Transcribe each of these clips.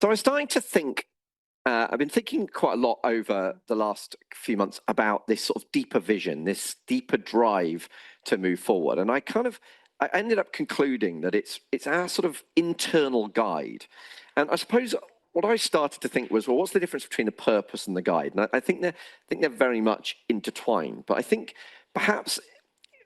So I was starting to think, I've been thinking quite a lot over the last few months about this sort of deeper vision, this deeper drive to move forward. And I ended up concluding that it's our sort of internal guide. And I suppose what I started to think was, well, what's the difference between the purpose and the guide? And I think they're very much intertwined. But I think perhaps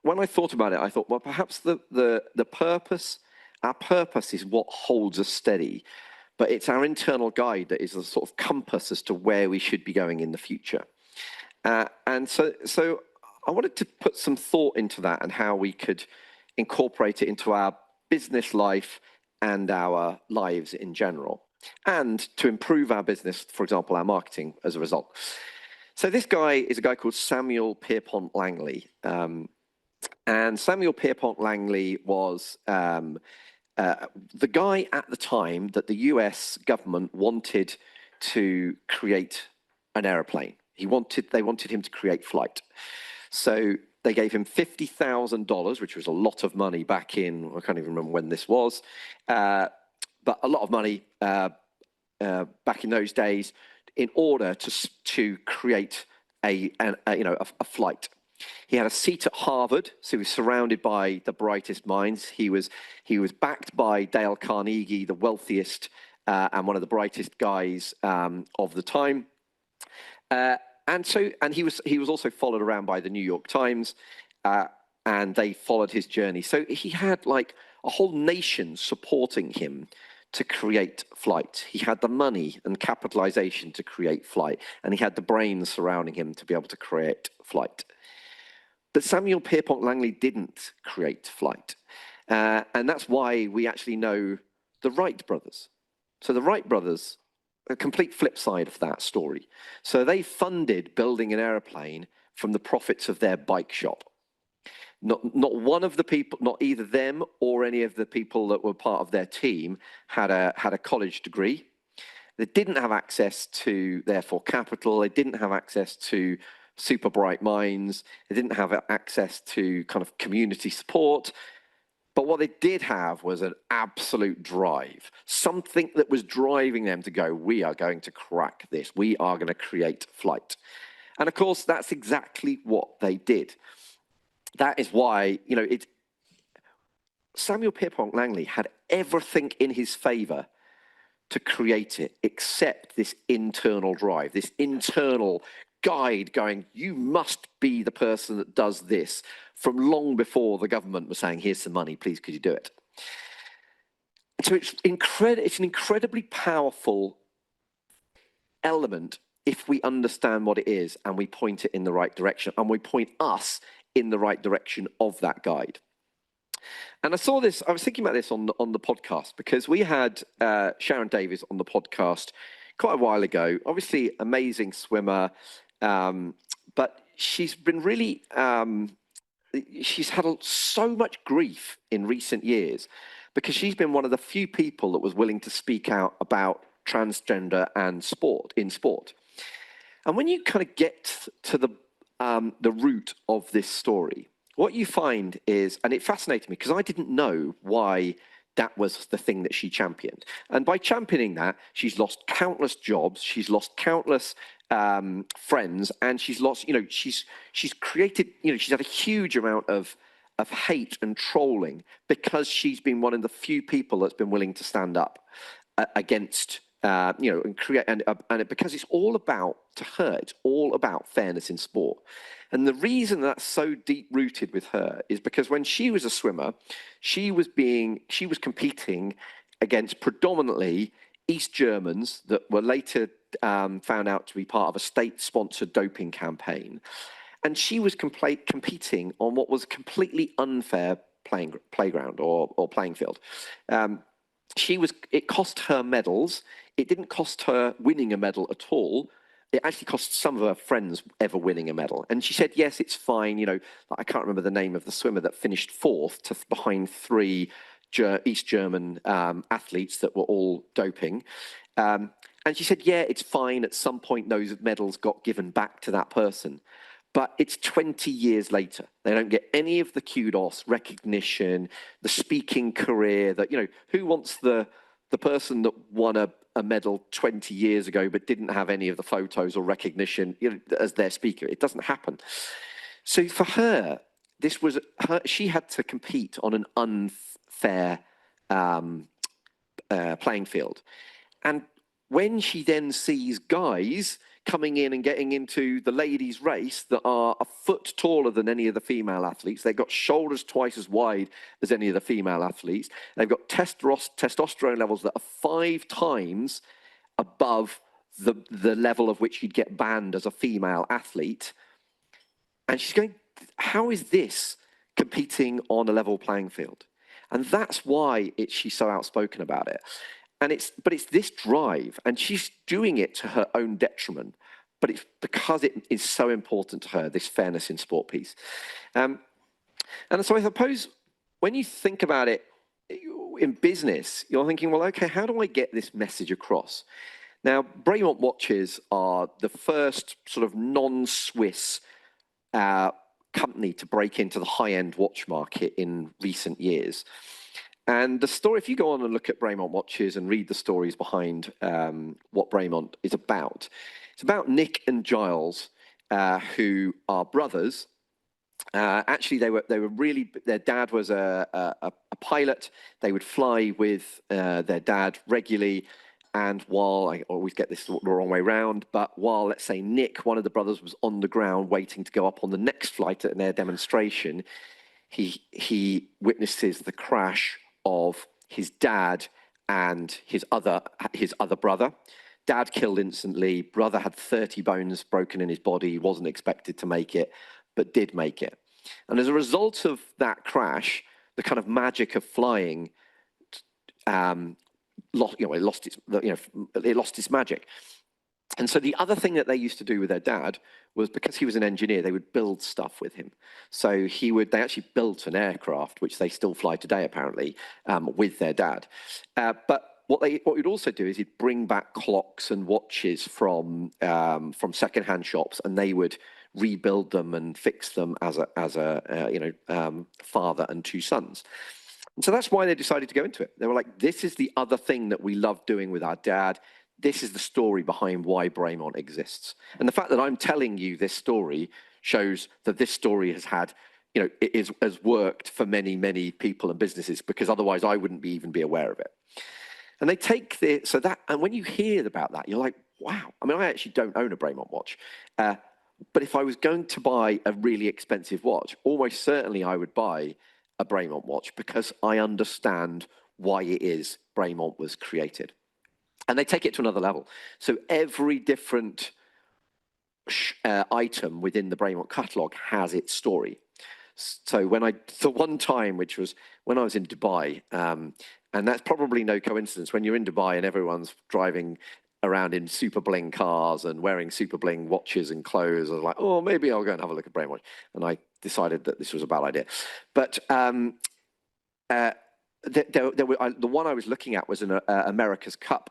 when I thought about it, I thought, well, perhaps the purpose, our purpose is what holds us steady, but it's our internal guide that is a sort of compass as to where we should be going in the future. And so I wanted to put some thought into that and how we could incorporate it into our business life and our lives in general, and to improve our business, for example, our marketing as a result. So this guy is a guy called Samuel Pierpont Langley. And Samuel Pierpont Langley was the guy at the time that the US government wanted to create an aeroplane. They wanted him to create flight. So they gave him $50,000, which was a lot of money back in, I can't even remember when this was, but a lot of money back in those days in order to create a flight. He had a seat at Harvard, so he was surrounded by the brightest minds. He was backed by Dale Carnegie, the wealthiest and one of the brightest guys of the time. And he was also followed around by the New York Times, and they followed his journey. So he had like a whole nation supporting him to create flight. He had the money and capitalization to create flight, and he had the brains surrounding him to be able to create flight. But Samuel Pierpont Langley didn't create flight. And that's why we actually know the Wright brothers. So the Wright brothers, a complete flip side of that story. So they funded building an airplane from the profits of their bike shop. Not one of the people, not either them or any of the people that were part of their team had a college degree. They didn't have access to, therefore, capital. They didn't have access to super bright minds. They didn't have access to kind of community support. But what they did have was an absolute drive, something that was driving them to go, we are going to crack this. We are going to create flight. And of course, that's exactly what they did. That is why, Samuel Pierpont Langley had everything in his favor to create it, except this internal drive, this internal guide going, you must be the person that does this, from long before the government was saying, here's some money, please, could you do it? So it's an incredibly powerful element if we understand what it is and we point it in the right direction, and we point us in the right direction of that guide. And I was thinking about this on the podcast, because we had Sharon Davies on the podcast quite a while ago. Obviously, amazing swimmer, but she's been really, she's had so much grief in recent years because she's been one of the few people that was willing to speak out about transgender and in sport. And when you kind of get to the root of this story, what you find is, and it fascinated me because I didn't know why that was the thing that she championed. And by championing that, she's lost countless jobs, she's lost countless friends, and she's lost, she's created, she's had a huge amount of hate and trolling because she's been one of the few people that's been willing to stand up against, and create, and because it's all about, to her, it's all about fairness in sport. And the reason that's so deep rooted with her is because when she was a swimmer, she was competing against predominantly East Germans that were later found out to be part of a state-sponsored doping campaign. And she was competing on what was completely unfair playground or playing field. It cost her medals. It didn't cost her winning a medal at all. It actually cost some of her friends ever winning a medal. And she said, yes, it's fine. I can't remember the name of the swimmer that finished fourth behind three East German athletes that were all doping. And she said, yeah, it's fine. At some point, those medals got given back to that person. But it's 20 years later. They don't get any of the kudos, recognition, the speaking career that, who wants the the person that won a medal 20 years ago but didn't have any of the photos or recognition, you know, as their speaker. It doesn't happen. So for her, this was she had to compete on an unfair playing field. And when she then sees guys coming in and getting into the ladies' race that are a foot taller than any of the female athletes, they've got shoulders twice as wide as any of the female athletes, they've got testosterone levels that are 5 times above the level of which you'd get banned as a female athlete. And she's going, how is this competing on a level playing field? And that's why she's so outspoken about it. But it's this drive, and she's doing it to her own detriment, but it's because it is so important to her, this fairness in sport piece. And so I suppose when you think about it in business, you're thinking, well, okay, how do I get this message across? Now, Braemont watches are the first sort of non-Swiss company to break into the high-end watch market in recent years. And the story, if you go on and look at Braemont watches and read the stories behind what Braemont is about, it's about Nick and Giles, who are brothers. Actually, they were really, their dad was a pilot. They would fly with their dad regularly. And while, I always get this the wrong way around, but while, let's say, Nick, one of the brothers, was on the ground waiting to go up on the next flight at an air demonstration, he witnesses the crash of his dad and his other brother. Dad killed instantly. Brother had 30 bones broken in his body. He wasn't expected to make it, but did make it. And as a result of that crash, the kind of magic of flying it lost its magic. And so the other thing that they used to do with their dad was, because he was an engineer, they would build stuff with him. So they actually built an aircraft, which they still fly today, apparently, with their dad. But what you'd also do is you'd bring back clocks and watches from secondhand shops, and they would rebuild them and fix them as a father and 2 sons. And so that's why they decided to go into it. They were like, this is the other thing that we love doing with our dad. This is the story behind why Braemont exists. And the fact that I'm telling you this story shows that this story has worked for many, many people and businesses, because otherwise I wouldn't even be aware of it. And they take and when you hear about that, you're like, wow. I mean, I actually don't own a Braemont watch. But if I was going to buy a really expensive watch, almost certainly I would buy a Braemont watch, because I understand why it is Braemont was created. And they take it to another level. So every different item within the Braemont catalogue has its story. So the one time, which was when I was in Dubai, and that's probably no coincidence, when you're in Dubai and everyone's driving around in super bling cars and wearing super bling watches and clothes, I was like, oh, maybe I'll go and have a look at Braemont. And I decided that this was a bad idea. But the one I was looking at was an America's Cup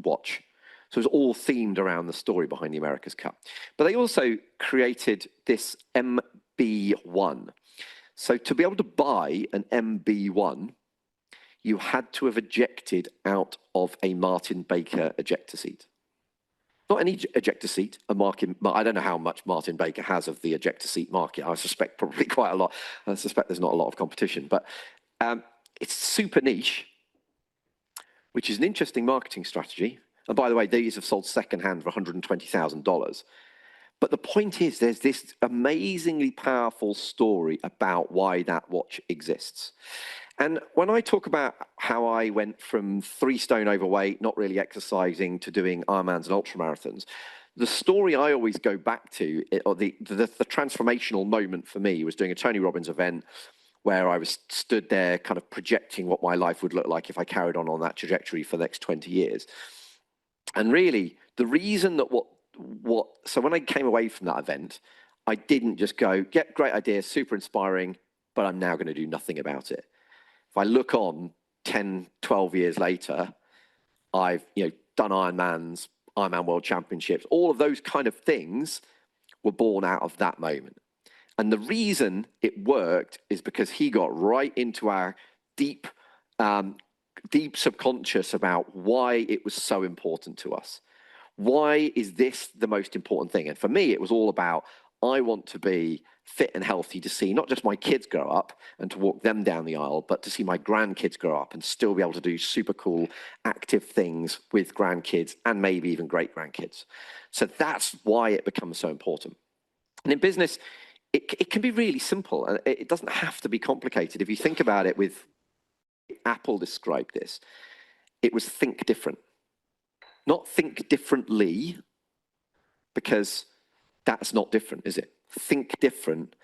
watch. So it was all themed around the story behind the America's Cup. But they also created this MB1. So to be able to buy an MB1, you had to have ejected out of a Martin Baker ejector seat. Not any ejector seat, I don't know how much Martin Baker has of the ejector seat market. I suspect probably quite a lot. I suspect there's not a lot of competition, but it's super niche, which is an interesting marketing strategy. And by the way, these have sold secondhand for $120,000. But the point is, there's this amazingly powerful story about why that watch exists. And when I talk about how I went from 3 stone overweight, not really exercising, to doing Ironmans and ultramarathons, the story I always go back to, or the transformational moment for me, was doing a Tony Robbins event where I was stood there kind of projecting what my life would look like if I carried on that trajectory for the next 20 years. And really, the reason that so when I came away from that event, I didn't just go, get great idea, super inspiring, but I'm now going to do nothing about it. If I look on 10, 12 years later, I've done Ironmans, Ironman World Championships, all of those kind of things were born out of that moment. And the reason it worked is because he got right into our deep deep subconscious about why it was so important to us. Why is this the most important thing? And for me, it was all about, I want to be fit and healthy to see not just my kids grow up and to walk them down the aisle, but to see my grandkids grow up and still be able to do super cool, active things with grandkids and maybe even great grandkids. So that's why it becomes so important. And in business, it can be really simple, and it doesn't have to be complicated. If you think about it, with Apple described this, it was think different. Not think differently, because that's not different, is it? Think different.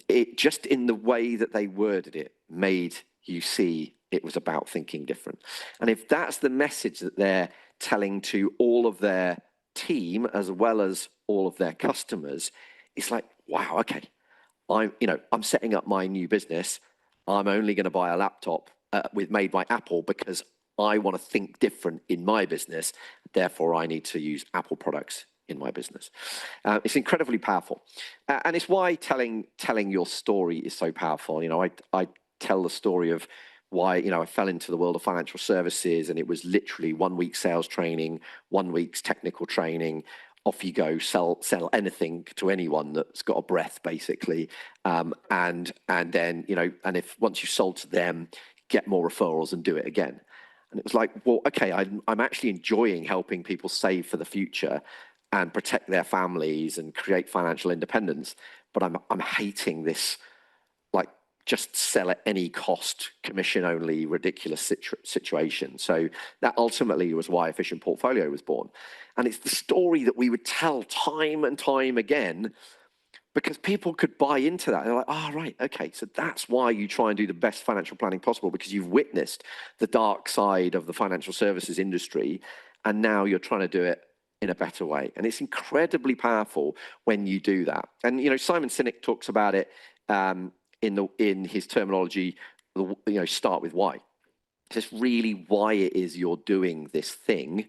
It just, in the way that they worded it, made you see it was about thinking different. And if that's the message that they're telling to all of their team as well as all of their customers, it's like, wow, okay, I'm setting up my new business. I'm only going to buy a laptop made by Apple because I want to think different in my business. Therefore, I need to use Apple products in my business. It's incredibly powerful, and it's why telling your story is so powerful. I tell the story of why I fell into the world of financial services, and it was literally 1 week sales training, 1 week's technical training. Off you go, sell anything to anyone that's got a breath, basically, and then and if once you've sold to them, get more referrals and do it again. And it was like, well, okay, I'm actually enjoying helping people save for the future and protect their families and create financial independence, but I'm hating this, like, just sell at any cost, commission only, ridiculous situation. So that ultimately was why Efficient Portfolio was born. And it's the story that we would tell time and time again, because people could buy into that. They're like, oh, right, okay, so that's why you try and do the best financial planning possible, because you've witnessed the dark side of the financial services industry, and now you're trying to do it in a better way. And it's incredibly powerful when you do that. And Simon Sinek talks about it in his terminology, start with why. Just really why it is you're doing this thing,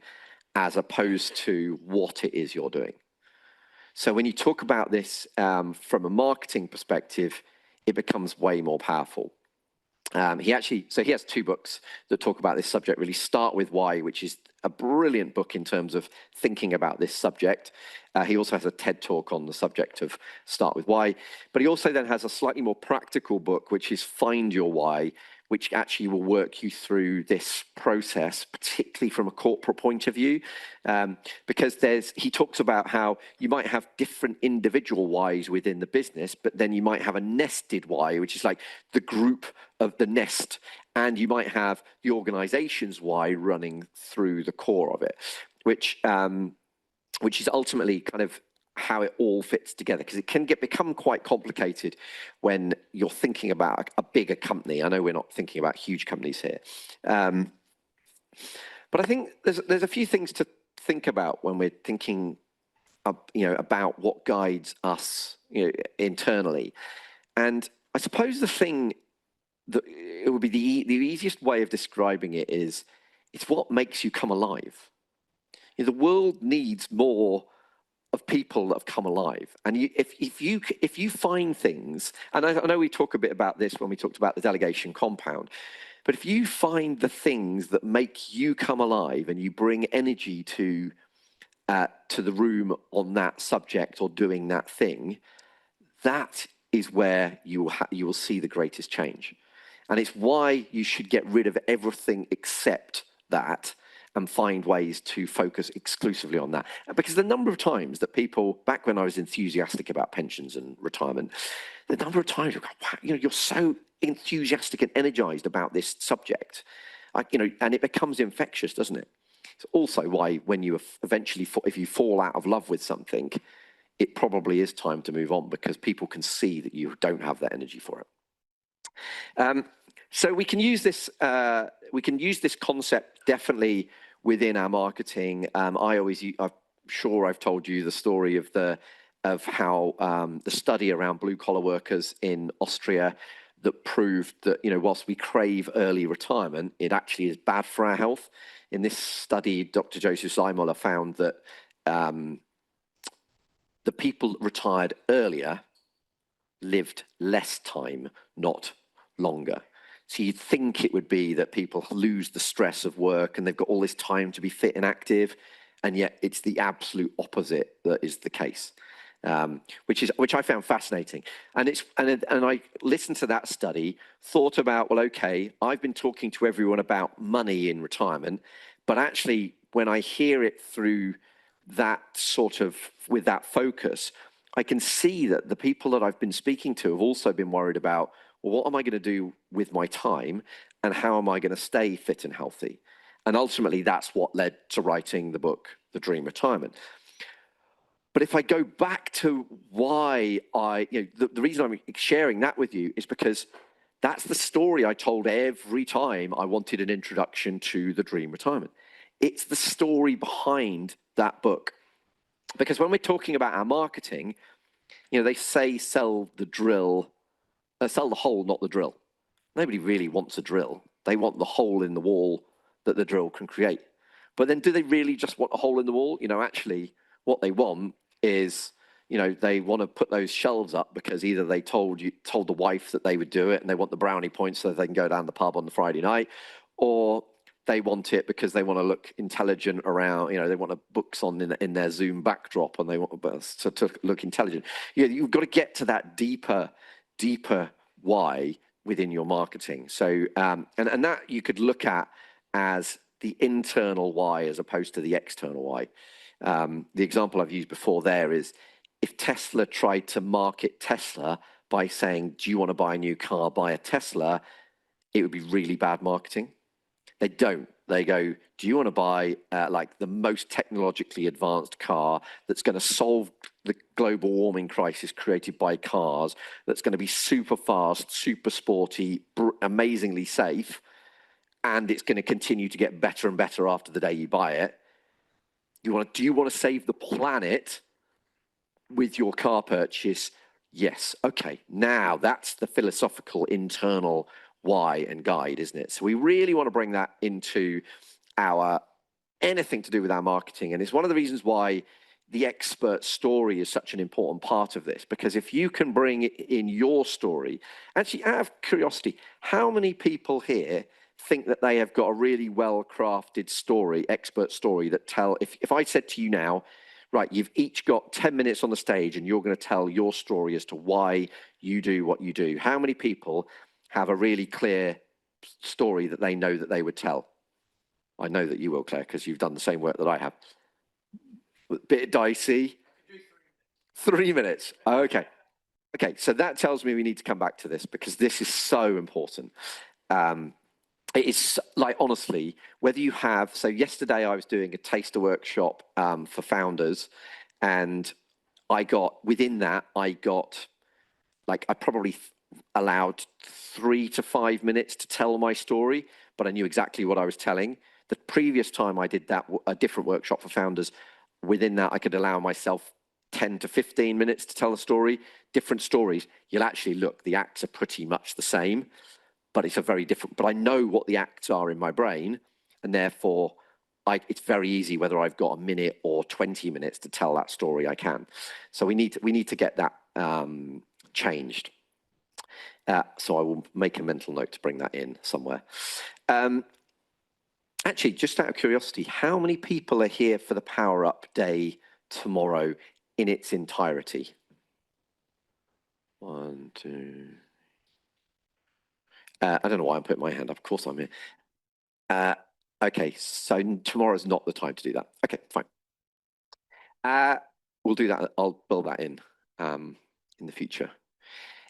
as opposed to what it is you're doing. So when you talk about this from a marketing perspective, it becomes way more powerful. He has 2 books that talk about this subject, really. Start With Why, which is a brilliant book in terms of thinking about this subject. He also has a TED talk on the subject of Start With Why. But he also then has a slightly more practical book, which is Find Your Why, which actually will work you through this process, particularly from a corporate point of view, because he talks about how you might have different individual whys within the business, but then you might have a nested why, which is like the group of the nest, and you might have the organization's why running through the core of it, which is ultimately kind of how it all fits together, because it can become quite complicated when you're thinking about a bigger company. I know we're not thinking about huge companies here, but I think there's a few things to think about when we're thinking about what guides us internally. And I suppose the thing that it would be the easiest way of describing it is, it's what makes you come alive. The world needs more of people that have come alive. And if you find things, and I know we talk a bit about this when we talked about the delegation compound, but if you find the things that make you come alive and you bring energy to the room on that subject or doing that thing, that is where you will see the greatest change. And it's why you should get rid of everything except that and find ways to focus exclusively on that. Because the number of times that people, back when I was enthusiastic about pensions and retirement, the number of times you go, wow, you're so enthusiastic and energized about this subject, and it becomes infectious, doesn't it? It's also why when you eventually, if you fall out of love with something, it probably is time to move on, because people can see that you don't have that energy for it. So we can use this. We can use this concept definitely within our marketing. I'm sure I've told you the story of how the study around blue collar workers in Austria that proved that whilst we crave early retirement, it actually is bad for our health. In this study, Dr. Joseph Zeimoller found that the people that retired earlier lived less time, not longer. So you'd think it would be that people lose the stress of work and they've got all this time to be fit and active, and yet it's the absolute opposite that is the case, which I found fascinating. And I listened to that study, thought about, well, okay, I've been talking to everyone about money in retirement, but actually when I hear it through that sort of, with that focus, I can see that the people that I've been speaking to have also been worried about, well, what am I going to do with my time and how am I going to stay fit and healthy? And ultimately, that's what led to writing the book, The Dream Retirement. But if I go back to why the reason I'm sharing that with you is because that's the story I told every time I wanted an introduction to The Dream Retirement. It's the story behind that book. Because when we're talking about our marketing, they say sell the hole, not the drill. Nobody really wants a drill. They want the hole in the wall that the drill can create. But then do they really just want a hole in the wall? Actually, what they want is, they want to put those shelves up because either they told the wife that they would do it and they want the brownie points so that they can go down the pub on the Friday night, or they want it because they want to look intelligent around, they want books on in their Zoom backdrop and they want to look intelligent. You've got to get to that deeper why within your marketing. So, and that you could look at as the internal why as opposed to the external why. The example I've used before there is if Tesla tried to market Tesla by saying, do you want to buy a new car, buy a Tesla, it would be really bad marketing. They don't. They go, do you want to buy like the most technologically advanced car that's going to solve the global warming crisis created by cars, that's going to be super fast, super sporty, amazingly safe, and it's going to continue to get better and better after the day you buy it? Do you want to save the planet with your car purchase? Yes. Okay. Now that's the philosophical internal why and guide, isn't it? So we really want to bring that into anything to do with our marketing. And it's one of the reasons why the expert story is such an important part of this, because if you can bring in your story, actually out of curiosity, how many people here think that they have got a really well-crafted story, expert story that if I said to you now, right, you've each got 10 minutes on the stage and you're going to tell your story as to why you do what you do. How many people have a really clear story that they know that they would tell? I know that you will, Claire, because you've done the same work that I have. A bit dicey. 3 minutes. Okay. Okay, so that tells me we need to come back to this because this is so important. It is like, honestly, whether you have, so yesterday I was doing a taster workshop for founders, and I got I probably allowed 3 to 5 minutes to tell my story, but I knew exactly what I was telling. The previous time I did that, a different workshop for founders, within that I could allow myself 10 to 15 minutes to tell a story. Different stories, you'll actually look, the acts are pretty much the same, but it's but I know what the acts are in my brain, and therefore it's very easy whether I've got a minute or 20 minutes to tell that story, I can. So we need to get that changed. So I will make a mental note to bring that in somewhere. Actually, just out of curiosity, how many people are here for the Power Up Day tomorrow in its entirety? 1, 2. I don't know why I'm putting my hand up. Of course I'm here. Okay, so tomorrow's not the time to do that. Okay, fine. We'll do that. I'll build that in the future.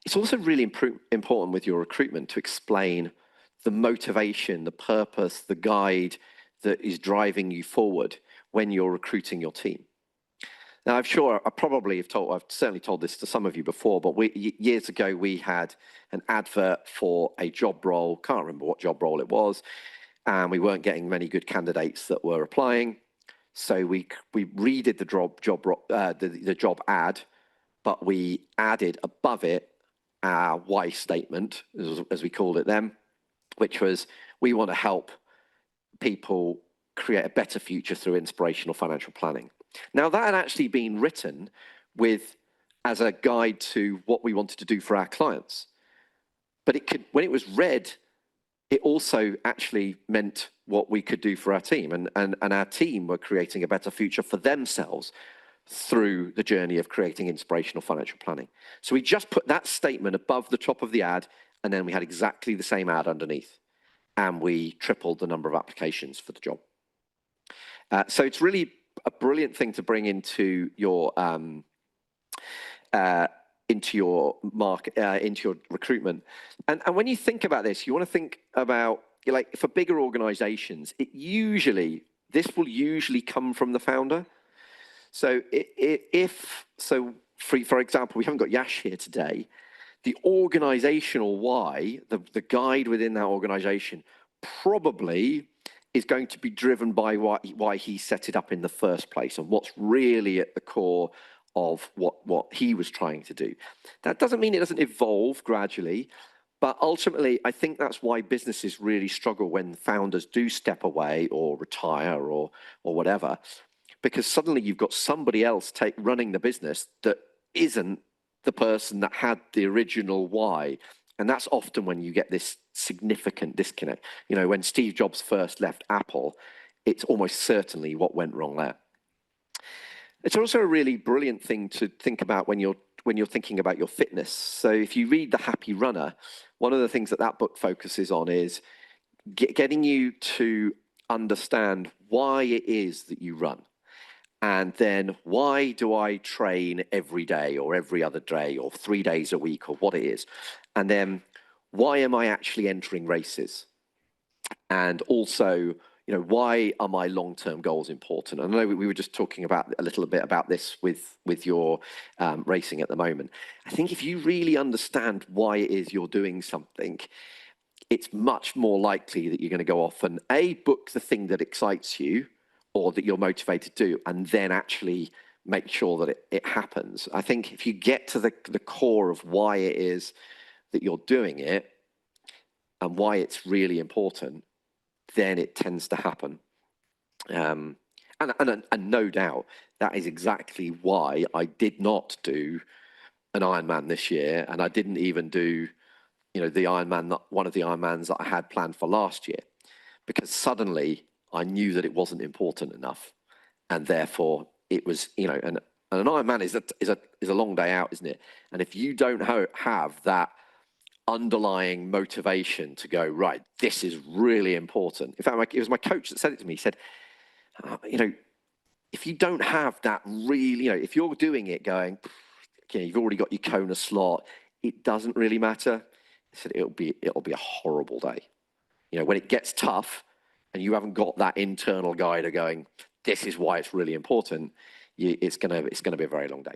It's also really important with your recruitment to explain the motivation, the purpose, the guide that is driving you forward when you're recruiting your team. Now, I've certainly told this to some of you before, but years ago, we had an advert for a job role. Can't remember what job role it was. And we weren't getting many good candidates that were applying. So we redid the job ad, but we added above it our why statement, as we called it then, which was, we want to help people create a better future through inspirational financial planning. Now, that had actually been written as a guide to what we wanted to do for our clients. But when it was read it also actually meant what we could do for our team, and our team were creating a better future for themselves through the journey of creating inspirational financial planning. So we just put that statement above the top of the ad, and then we had exactly the same ad underneath, and we tripled the number of applications for the job. So it's really a brilliant thing to bring into your market, into your recruitment. And when you think about this, you want to think about, like, for bigger organizations, this will usually come from the founder. So for example, we haven't got Yash here today. The organizational why, the guide within that organization probably is going to be driven by why he set it up in the first place and what's really at the core of what he was trying to do. That doesn't mean it doesn't evolve gradually, but ultimately, I think that's why businesses really struggle when founders do step away or retire or whatever, because suddenly you've got somebody else running the business that isn't the person that had the original why. And that's often when you get this significant disconnect. You know, when Steve Jobs first left Apple, it's almost certainly what went wrong there. It's also a really brilliant thing to think about when you're thinking about your fitness. So if you read The Happy Runner, one of the things that book focuses on is getting you to understand why it is that you run. And then, why do I train every day or every other day or 3 days a week or what it is? And then, why am I actually entering races? And also, you know, why are my long-term goals important? I know we were just talking about a little bit about this with your racing at the moment. I think if you really understand why it is you're doing something, it's much more likely that you're going to go off and book the thing that excites you, or that you're motivated to do, and then actually make sure that it happens. I think if you get to the core of why it is that you're doing it and why it's really important, then it tends to happen. And no doubt, that is exactly why I did not do an Ironman this year, and I didn't even do, you know, one of the Ironmans that I had planned for last year, because suddenly I knew that it wasn't important enough, and therefore it was, you know, and an Ironman is a long day out, isn't it? And if you don't have that underlying motivation to go, right, this is really important. In fact, it was my coach that said it to me. He said, you know, if you don't have that really, you know, if you're doing it going, okay, you've already got your Kona slot, it doesn't really matter. He said it'll be a horrible day. You know, when it gets tough, and you haven't got that internal guide of going, this is why it's really important, it's going to be a very long day.